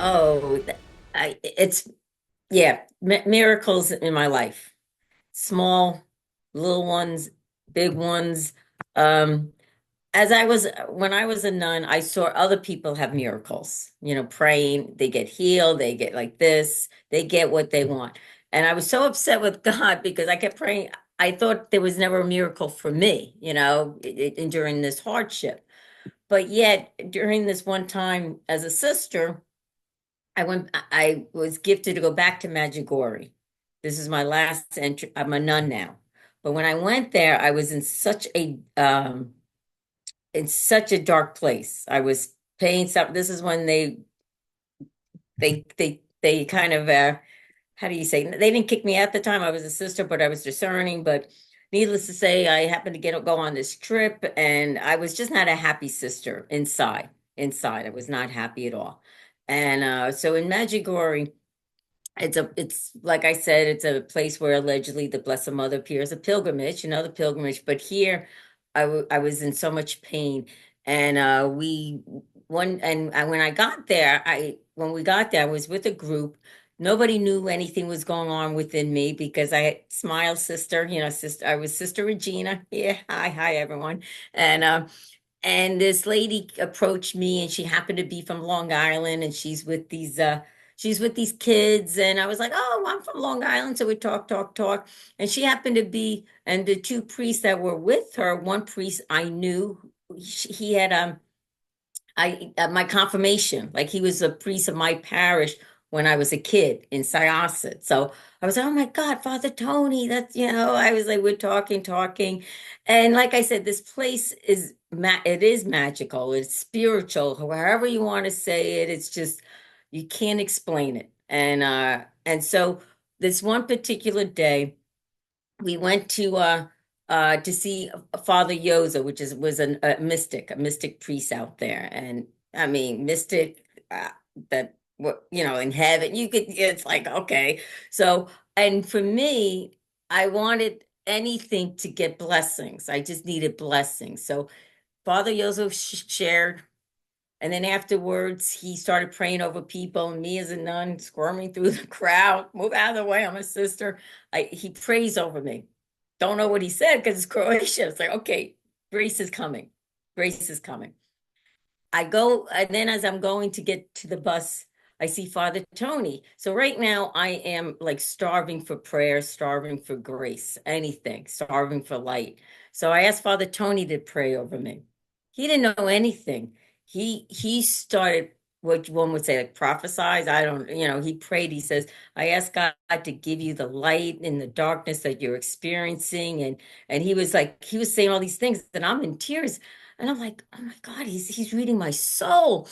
Oh, it's yeah, miracles in my life. Small, little ones, big ones. Um, when I was a nun, I saw other people have miracles, praying, they get healed, they get like this, they get what they want. And I was so upset with God because I kept praying. I thought there was never a miracle for me, during this hardship. But yet, during this one time as a sister, I was gifted to go back to Medjugorje. This is my last entry. I'm a nun now. But when I went there, I was in such a dark place. I was paying some. This is when they kind of how do you say? They didn't kick me out at the time. I was a sister, but I was discerning. But needless to say, I happened to go on this trip, and I was just not a happy sister inside. Inside, I was not happy at all. And so in Medjugorje, it's like I said, it's a place where allegedly the Blessed Mother appears, a pilgrimage, the pilgrimage. But here, I was in so much pain, and we one and when I got there, I when we got there, I was with a group. Nobody knew anything was going on within me because I had smile sister, sister. I was Sister Regina. Yeah, hi everyone, and and this lady approached me and she happened to be from Long Island and she's with these kids and I was like, "Oh, I'm from Long Island." So we talk. And she happened to be and the two priests that were with her, one priest I knew, he had I my confirmation, like he was a priest of my parish when I was a kid in Syosset. So I was like, oh my God, Father Tony, that's I was like, we're talking. And like I said, this place it is magical, it's spiritual, however you want to say it. It's just you can't explain it. And so this one particular day we went to see Father Yoza, which was a mystic priest out there. And I mean mystic that what in heaven you could it's like okay. So and for me, I wanted anything to get blessings. I just needed blessings. So Father Yozo shared, and then afterwards, he started praying over people, and me as a nun squirming through the crowd. Move out of the way, I'm a sister. He prays over me. Don't know what he said because it's Croatia. It's like, okay, grace is coming. Grace is coming. I go, and then as I'm going to get to the bus, I see Father Tony. So right now, I am like starving for prayer, starving for grace, anything, starving for light. So I asked Father Tony to pray over me. He didn't know anything. He started what one would say like prophesize. I don't, he prayed. He says, I ask God to give you the light in the darkness that you're experiencing. And he was saying all these things, and I'm in tears. And I'm like, oh my God, he's reading my soul.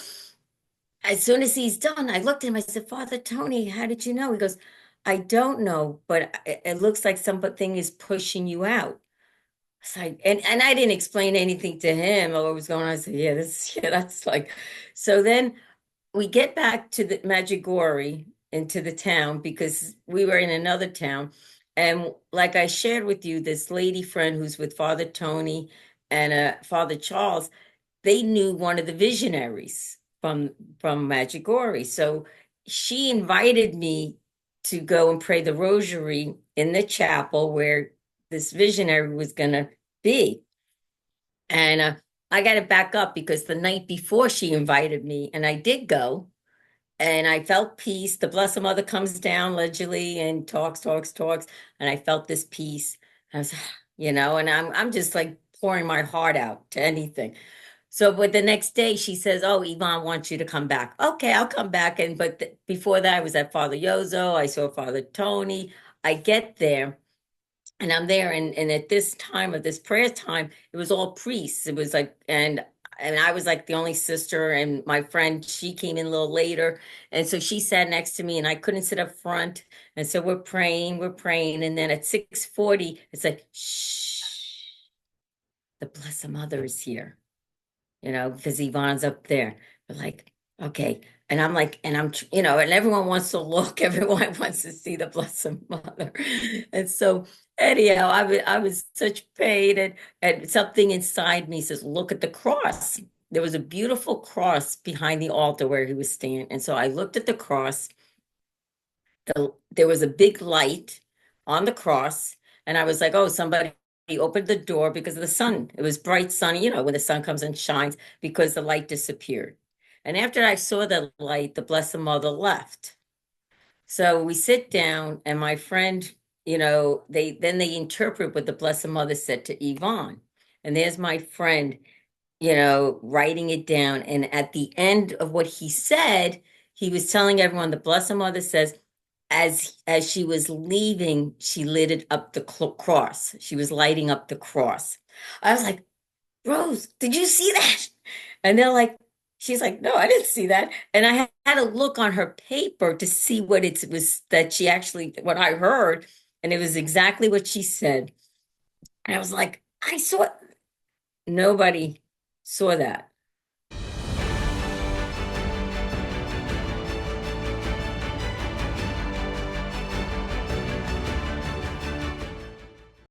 As soon as he's done, I looked at him, I said, Father Tony, how did you know? He goes, I don't know, but it looks like something is pushing you out. It's like, and I didn't explain anything to him or what was going on. I said, yeah, yeah, that's like, so then we get back to the Medjugorje into the town because we were in another town. And like I shared with you, this lady friend who's with Father Tony and Father Charles, they knew one of the visionaries from Medjugorje. So she invited me to go and pray the rosary in the chapel where this visionary was going to be. And I got to back up because the night before she invited me, and I did go, and I felt peace. The Blessed Mother comes down allegedly and talks, and I felt this peace. I was, and I'm just like pouring my heart out to anything. So, but the next day she says, "Oh, Yvonne wants you to come back." Okay, I'll come back. And but before that, I was at Father Yozo. I saw Father Tony. I get there, and I'm there, and at this time of this prayer time, it was all priests. It was like, and I was like the only sister, and my friend, she came in a little later, and so she sat next to me, and I couldn't sit up front, and so we're praying, and then at 6:40, it's like, shh, the Blessed Mother is here, because Yvonne's up there. But like, okay. And I'm like, and and everyone wants to look, everyone wants to see the Blessed Mother. And so, anyhow, I was such pain, and something inside me says, look at the cross. there was a beautiful cross behind the altar where he was standing. And so I looked at the cross. There was a big light on the cross, and I was like, oh, somebody opened the door because of the sun. It was bright sunny, when the sun comes and shines because the light disappeared. And after I saw the light, the Blessed Mother left. So we sit down, and my friend, they interpret what the Blessed Mother said to Yvonne. And there's my friend, writing it down. And at the end of what he said, he was telling everyone the Blessed Mother says, as she was leaving, she lit it up the cross. She was lighting up the cross. I was like, Rose, did you see that? And they're like, she's like, no, I didn't see that. And I had to look on her paper to see what it was that she actually, what I heard, and it was exactly what she said. And I was like, I saw it. Nobody saw that.